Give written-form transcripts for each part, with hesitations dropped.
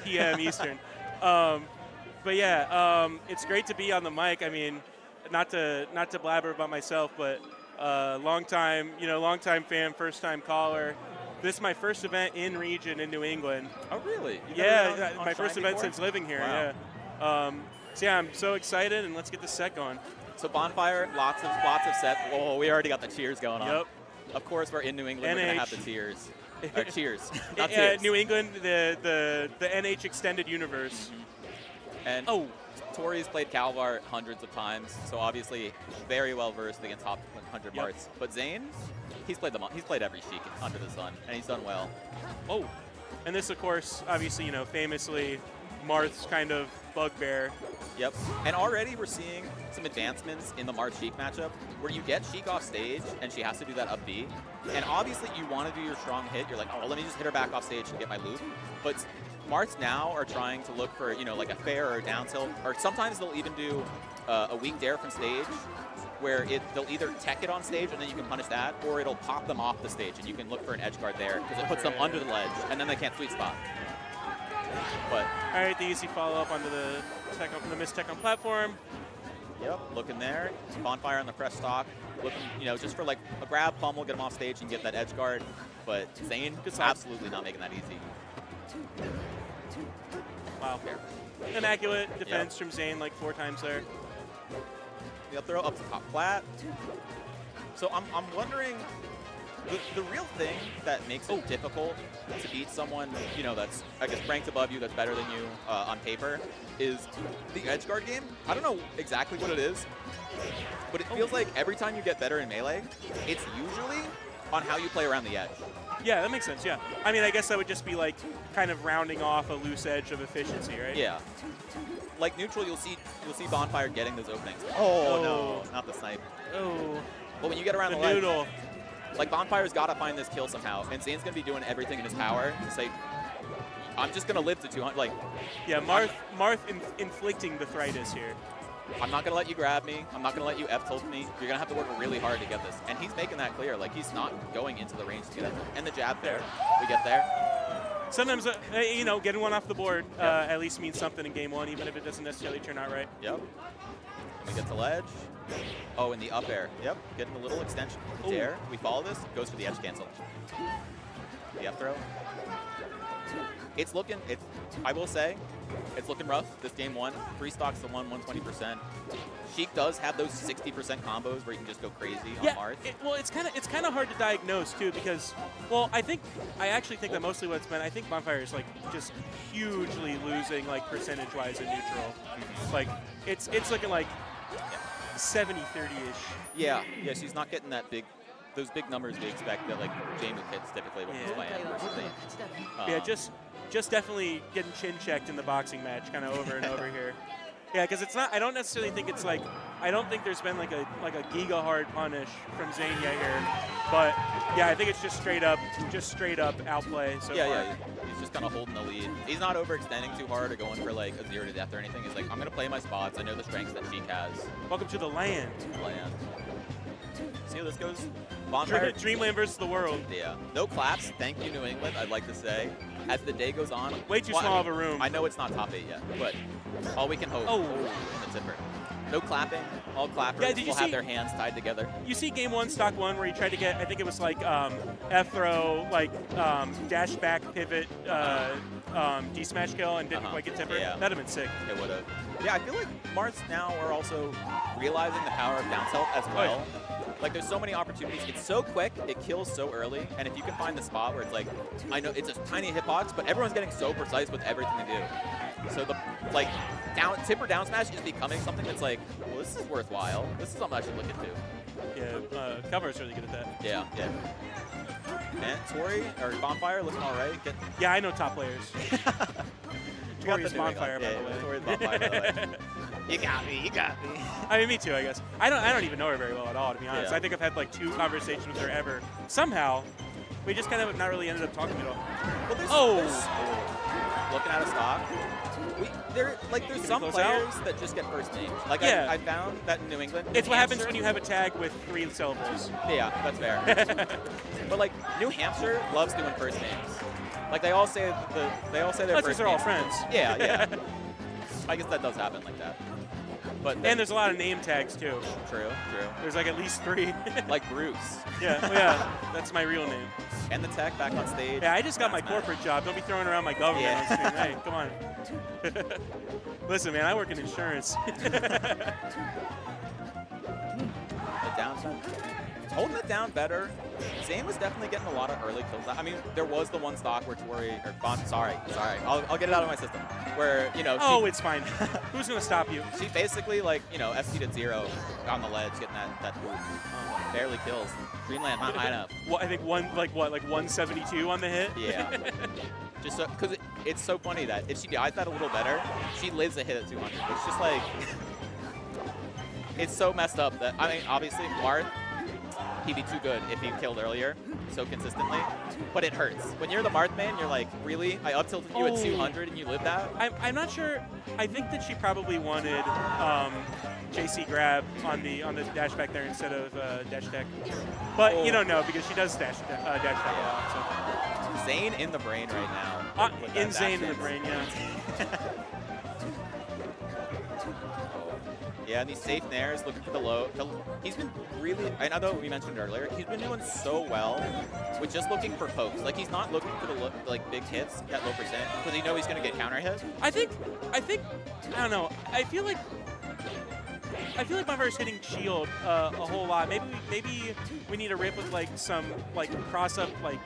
p.m. Eastern. But yeah, it's great to be on the mic. I mean, not to blabber about myself, but long time fan, first time caller. This is my first event in region in New England. Oh, really? Yeah, on my first event since living here. Wow. Yeah. So yeah, I'm so excited, and let's get this set going. So bonfire, lots of sets. Whoa, we already got the cheers going on. Yep. Of course, we're in New England. We're gonna have the tears. Cheers. Not Yeah, tears. New England, the NH extended universe. And Tori's played Calvar hundreds of times, so obviously very well versed against top 100 Marths. But Zain, he's played every Sheik under the sun, and he's done well. Oh, and this, of course, obviously, famously, Marth's kind of bugbear. Yep, and already we're seeing some advancements in the Marth Sheik matchup where you get Sheik off stage and she has to do that up B. And obviously you want to do your strong hit. You're like, oh, let me just hit her back off stage and get my loop. But Marths now are trying to look for, like a fair or a down tilt, or sometimes they'll even do a weak dare from stage where they'll either tech it on stage and then you can punish that, or it'll pop them off the stage and you can look for an edge guard there because it puts them under the ledge and then they can't sweet spot. But all right, the easy follow-up onto the missed tech on platform. Yep, looking there. Bonfire on the fresh stock. Looking, just for like a grab, pummel, get him off stage and get that edge guard. But Zain just absolutely not making that easy. Wow. Immaculate defense from Zain like 4 times there. The up throw up to top flat. So I'm wondering, the real thing that makes it difficult to beat someone, that's, I guess, ranked above you, that's better than you on paper, is the edge guard game. I don't know exactly what it is, but it feels like every time you get better in melee, it's usually on how you play around the edge. Yeah, that makes sense, yeah. I mean, I guess that would just be like kind of rounding off a loose edge of efficiency, right? Yeah. Like neutral, you'll see Bonfire getting those openings. Oh, no, not the snipe. Oh. But when you get around the noodle. ledge, like Bonfire's got to find this kill somehow, and Zain's going to be doing everything in his power to say, I'm just going to live to 200. Like, yeah, Marth inflicting the thritis here. I'm not going to let you grab me. I'm not going to let you F-tilt me. You're going to have to work really hard to get this. And he's making that clear. Like, he's not going into the range to get it. And the jab there. We get there. Sometimes, getting one off the board at least means something in game 1, even if it doesn't necessarily turn out right. Yep. And we get the ledge. Oh, in the up air. Yep. Getting a little extension. Dare. We follow this. Goes for the edge cancel. The up throw. It's looking, I will say, it's looking rough this game 1. 3 stocks to 120%. Sheik does have those 60% combos where you can just go crazy on Marth. Well, it's kind of hard to diagnose too because, well, I actually think that mostly what it's been, I think Bonfire is like just hugely losing like percentage-wise in neutral. Like it's looking like 70-30-ish. Yeah, she's not getting those big numbers we expect that like Jamie hits typically when he's playing versus Zain. Yeah, just definitely getting chin checked in the boxing match, kind of over and over here. Yeah, because it's not. I don't necessarily think it's like. I don't think there's been like a giga hard punish from Zain yet here, but yeah, I think it's just straight up outplay. So yeah. He's just kind of holding the lead. He's not overextending too hard or going for like a 0 to death or anything. He's like, I'm gonna play my spots. I know the strengths that Sheik has. Welcome to the land. See how this goes? Bonfire. Dreamland versus the world. Yeah. No claps. Thank you, New England. I'd like to say. As the day goes on. Way too small of a room. I know it's not top 8 yet, but all we can hope. Oh, in the tipper. No clapping. All clappers will have their hands tied together. You see game 1, stock 1, where he tried to get, I think it was like F throw, like dash back pivot, D smash kill, and didn't quite get tipper. Yeah. That'd have been sick. It would have. Yeah, I feel like Marths now are also realizing the power of down tilt as well. Like, there's so many opportunities. It's so quick, it kills so early, and if you can find the spot where it's like, I know it's a tiny hitbox, but everyone's getting so precise with everything they do. So the, like, tipper down smash is becoming something that's like, well, this is worthwhile. This is something I should look into. Yeah, Cover is really good at that. Yeah. And Tori, or Bonfire, looking all right. Yeah, I know top players. Tori's Bonfire, by the way. Tori's Bonfire, by the way. You got me. I mean, me too, I guess. I don't even know her very well at all, to be honest. Yeah. I think I've had like 2 conversations with her ever. Somehow, we just kind of not really ended up talking at all. Well, there's looking at a stock. There's some players that just get first names. Like I found that in New England. It's what happens when you have a tag with 3 syllables. Yeah, that's fair. But like New Hampshire loves doing first names. Like they all say they're That's because they're all friends. Yeah, yeah. I guess that does happen like that. But and there's a lot of name tags too. True, true. There's like at least 3. Like Bruce. Yeah, well, yeah. That's my real name. And the tech back on stage. Yeah, I just got my corporate job. Don't be throwing around my government on screen. Hey, come on. Listen, man, I work in insurance. The downside. Holding it down better. Zain was definitely getting a lot of early kills. I mean, there was the one stock where Tori, or sorry, I'll get it out of my system. Where, you know, it's fine. Who's going to stop you? She basically, like, you know, SC'd at 0 on the ledge, getting that barely kills. Greenland not high enough. Well, I think like 172 on the hit? Yeah. Just because it's so funny that if she dies that a little better, she lives a hit at 200. It's just like, it's so messed up that, I mean, obviously, Marth, he'd be too good if he killed earlier so consistently, but it hurts. When you're the Marth main, you're like, really? I up-tilted you at 200 and you lived that? I'm not sure. I think that she probably wanted JC grab on the dash back there instead of dash tech. But you don't know because she does dash tech a lot. So. Zain in the brain right now. Zain in the brain, yeah. Yeah, and these safe nairs looking for the low. He's been really, I know we mentioned earlier, he's been doing so well with just looking for folks. Like, he's not looking for the like big hits at low percent because he knows he's going to get counter hit. I think, I don't know. I feel like Bonfire's hitting shield a whole lot. Maybe we need a rip with like some like cross up like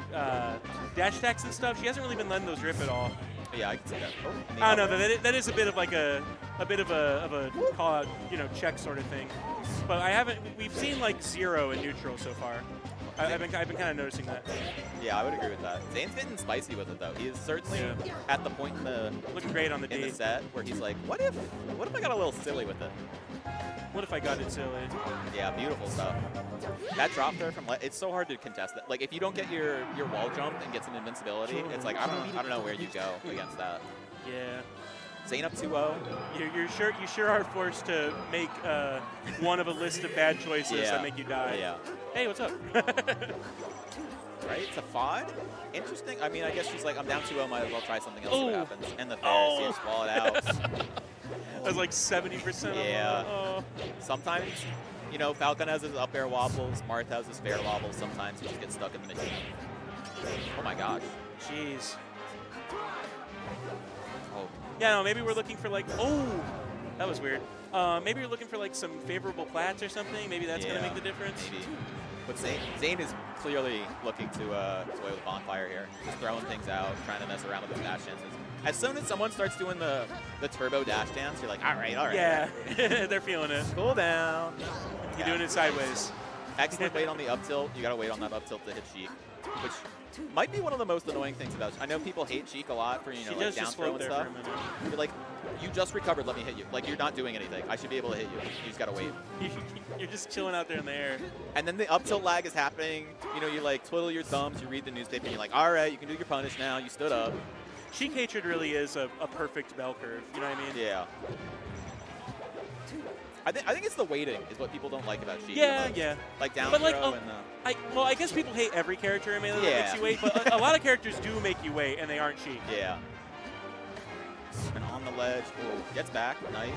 dash attacks and stuff. She hasn't really been letting those rip at all. Yeah, I can see that. I don't know. That is a bit of like a call out, you know, check sort of thing. But we've seen like 0 in neutral so far. I've been kind of noticing that. Yeah, I would agree with that. Zain's getting spicy with it though. He is certainly at the point in the looking great on the in the set where he's like, what if I got a little silly with it? What if I got it silly? Yeah, beautiful stuff. That drop there from it's so hard to contest that. Like if you don't get your wall jump and get some invincibility, it's like I don't know where you go against that. Yeah. Zain up 2-0. You sure are forced to make one of a list of bad choices that make you die. Yeah. Hey, what's up? Right? It's a FOD? Interesting. I mean, I guess she's like, I'm down 2-0, might as well try something else, see what happens. And the Ferris, you just wall it out. That's like 70%. Yeah. Sometimes, you know, Falcon has his up air wobbles, Marth has his fair wobbles. Sometimes you just get stuck in the machine. Oh my gosh. Jeez. Oh. Yeah, no, maybe we're looking for like, that was weird. Maybe you're looking for like some favorable plats or something. Maybe that's going to make the difference. Maybe. But Zain is clearly looking to play with Bonfire here. Just throwing things out, trying to mess around with the dash dances. As soon as someone starts doing the turbo dash dance, you're like, all right. Yeah, they're feeling it. Cool down. You're doing it sideways. Excellent wait on the up tilt. You got to wait on that up tilt to hit Sheik, which might be one of the most annoying things about I know people hate Sheik a lot for, you know, like down throw and stuff. You're like, you just recovered, let me hit you. Like, you're not doing anything. I should be able to hit you. You just got to wait. You're just chilling out there in the air. And then the up tilt lag is happening. You know, you like twiddle your thumbs, you read the newspaper, and you're like, all right, you can do your punish now. You stood up. Sheik hatred really is a perfect bell curve. You know what I mean? Yeah. I think it's the waiting is what people don't like about Sheik. Yeah, yeah. Like down but throw like, and I guess people hate every character in Melee that makes you wait, but a lot of characters do make you wait, and they aren't Sheik. Yeah. And on the ledge, gets back, nice.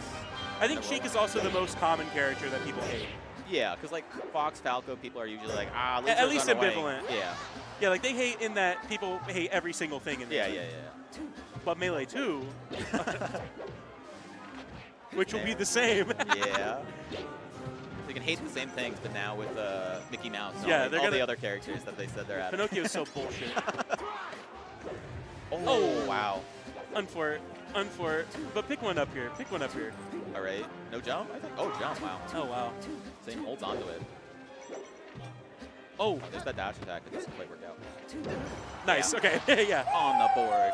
I think Sheik is also the most common character that people hate. Yeah, because like Fox, Falco, people are usually like, at least ambivalent. Yeah. Yeah, like they hate in that people hate every single thing in this. Yeah. But Melee 2, which will be the same. Yeah. They can hate the same things, but now with Mickey Mouse and all the other characters that they said they're at. Pinocchio's so bullshit. Oh, wow. Unfort. But pick one up here. All right. No jump, I think? Oh, jump, wow. Oh, wow. Zain holds onto it. Oh. There's that dash attack that doesn't quite work out. Nice, okay, yeah. On the board.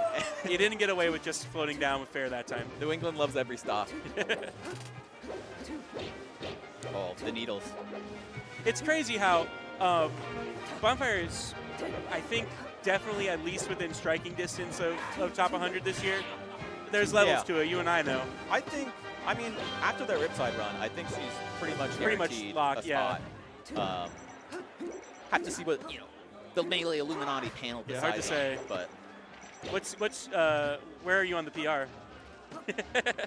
You didn't get away with just floating down with fair that time. New England loves every stop. Oh, the needles. It's crazy how Bonfire is, I think, definitely at least within striking distance of top 100 this year. There's levels to it, you and I know. I mean, after their Ripside run, I think she's pretty much locked, a spot. Have to see what, you know, the Melee Illuminati panel decides hard to say. but Where are you on the PR?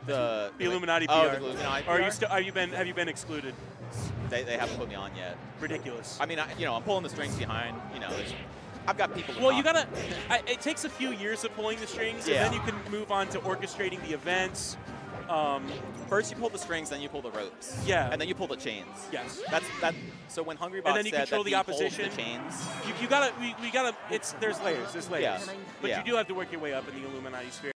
the Illuminati PR. Oh, the Illuminati PR? Or are you have you been excluded? They haven't put me on yet. Ridiculous. I mean, I'm pulling the strings behind. I've got people. Well, you gotta. It takes a few years of pulling the strings, and then you can move on to orchestrating the events. First you pull the strings, then you pull the ropes. Yeah. And then you pull the chains. Yes. So when HungryBox and then you said control that the opposition. The chains. You gotta. We gotta. There's layers. There's layers. Yeah. But you do have to work your way up in the Illuminati sphere.